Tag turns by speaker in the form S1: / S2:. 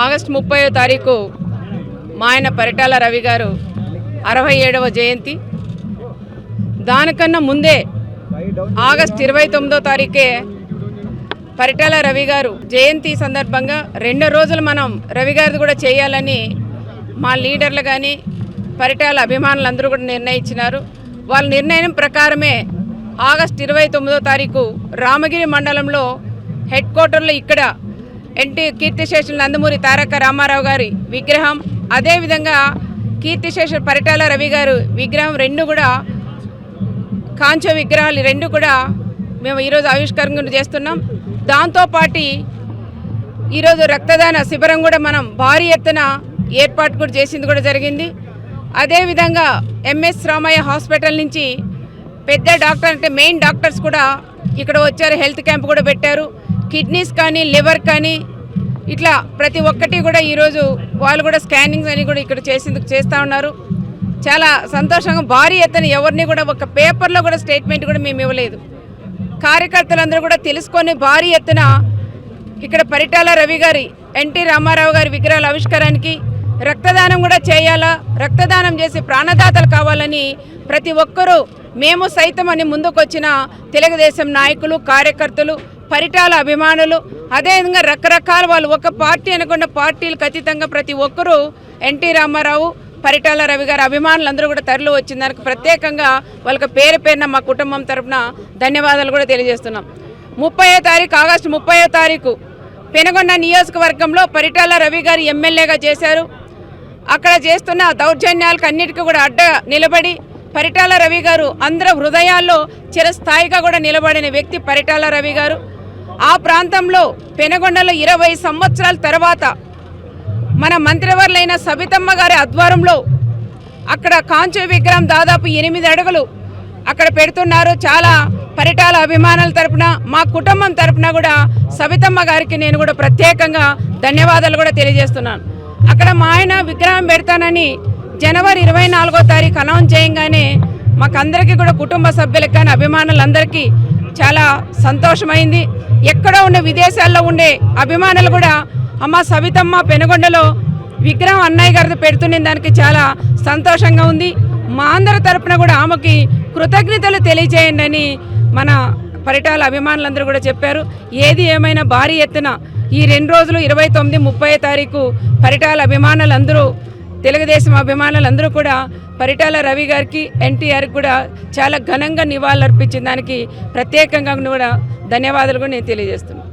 S1: August 30వ తారీఖు మా ఆయన పరిటాల రవి గారు 67వ జయంతి. దానికన్నా ముందే ఆగస్టు 29వ తారీఖే పరిటాల రవి గారు జయంతి సందర్భంగా 2 రోజులు మనం రవి గారిది కూడా చేయాలని మా లీడర్లు కానీ పరిటాల అభిమానులందరూ కూడా నిర్ణయించినారు. వాళ్ళ నిర్ణయం ప్రకారమే ఆగస్టు 29వ తారీఖు రామగిరి మండలంలో హెడ్ క్వార్టర్లో ఇక్కడ కీర్తిశేషులు నందమూరి తారక రామారావు గారి విగ్రహం, అదేవిధంగా కీర్తిశేషులు పరిటాల రవి గారు విగ్రహం 2 కూడా కాంచ విగ్రహాలు 2 కూడా మేము ఈరోజు ఆవిష్కరణ చేస్తున్నాం. దాంతోపాటు ఈరోజు రక్తదాన శిబిరం కూడా మనం భారీ ఎత్తున ఏర్పాటు కూడా చేసింది కూడా జరిగింది. అదేవిధంగా ఎంఎస్ రామయ్య హాస్పిటల్ నుంచి పెద్ద డాక్టర్ అంటే మెయిన్ డాక్టర్స్ కూడా ఇక్కడ వచ్చారు. హెల్త్ క్యాంప్ కూడా పెట్టారు. కిడ్నీస్ కానీ లివర్ కానీ ఇట్లా ప్రతి ఒక్కటి కూడా ఈరోజు వాళ్ళు కూడా స్కానింగ్స్ అని కూడా ఇక్కడ చేస్తూ ఉన్నారు. చాలా సంతోషంగా భారీ ఎత్తున ఎవరిని కూడా ఒక పేపర్లో కూడా స్టేట్మెంట్ కూడా మేము ఇవ్వలేదు. కార్యకర్తలందరూ కూడా తెలుసుకొని భారీ ఎత్తున ఇక్కడ పరిటాల రవి గారి ఎన్టీ రామారావు గారి విగ్రహాల ఆవిష్కరణకి రక్తదానం కూడా చేయాలా, రక్తదానం చేసి ప్రాణదాతలు కావాలని ప్రతి ఒక్కరూ మేము సైతం అని ముందుకొచ్చిన తెలుగుదేశం నాయకులు, కార్యకర్తలు, పరిటాల అభిమానులు, అదేవిధంగా రకరకాల వాళ్ళు ఒక పార్టీ అనకుండా పార్టీలకు అతీతంగా ప్రతి ఒక్కరూ ఎన్టీ రామారావు పరిటాల రవి గారి అభిమానులందరూ కూడా తరలి వచ్చిన దానికి ప్రత్యేకంగా వాళ్ళకి పేరున మా కుటుంబం తరఫున ధన్యవాదాలు కూడా తెలియజేస్తున్నాం. 30వ తారీఖు ఆగస్టు 30వ తారీఖు పెనుగొండ నియోజకవర్గంలో పరిటాల రవి గారు ఎమ్మెల్యేగా చేశారు. అక్కడ చేస్తున్న దౌర్జన్యాలకు అన్నిటికీ కూడా అడ్డ నిలబడి పరిటాల రవి గారు అందరి హృదయాల్లో చిరస్థాయిగా కూడా నిలబడిన వ్యక్తి పరిటాల రవి గారు. ఆ ప్రాంతంలో పెనుగొండలో 20 సంవత్సరాల తర్వాత మన మంత్రివర్లైన సబితమ్మ గారి ఆధ్వర్యంలో అక్కడ కాంచు విగ్రహం దాదాపు 8 అడుగులు అక్కడ పెడుతున్నారు. చాలా పరిటాల అభిమానుల తరపున మా కుటుంబం తరపున కూడా సబితమ్మ గారికి నేను కూడా ప్రత్యేకంగా ధన్యవాదాలు కూడా తెలియజేస్తున్నాను. అక్కడ మా ఆయన విగ్రహం పెడతానని జనవరి 24వ తారీఖు అనౌన్స్ చేయగానే మాకందరికీ కూడా కుటుంబ సభ్యులకు కానీ అభిమానులందరికీ చాలా సంతోషమైంది. ఎక్కడో ఉండే విదేశాల్లో ఉండే అభిమానులు కూడా అమ్మ సవితమ్మ పెనుగొండలో విగ్రహం అన్నయ్య గారితో పెడుతున్న దానికి చాలా సంతోషంగా ఉంది. మా అందరి తరపున కూడా ఆమెకి కృతజ్ఞతలు తెలియజేయండి అని మన పరిటాల అభిమానులందరూ కూడా చెప్పారు. ఏది ఏమైనా భారీ ఎత్తున ఈ 2 రోజులు 29, 30వ తారీఖు పరిటాల అభిమానులందరూ తెలుగుదేశం అభిమానులందరూ కూడా పరిటాల రవి గారికి ఎన్టీఆర్కి కూడా చాలా ఘనంగా నివాళులర్పించిన దానికి ప్రత్యేకంగా కూడా ధన్యవాదాలు కూడా నేను తెలియజేస్తున్నాను.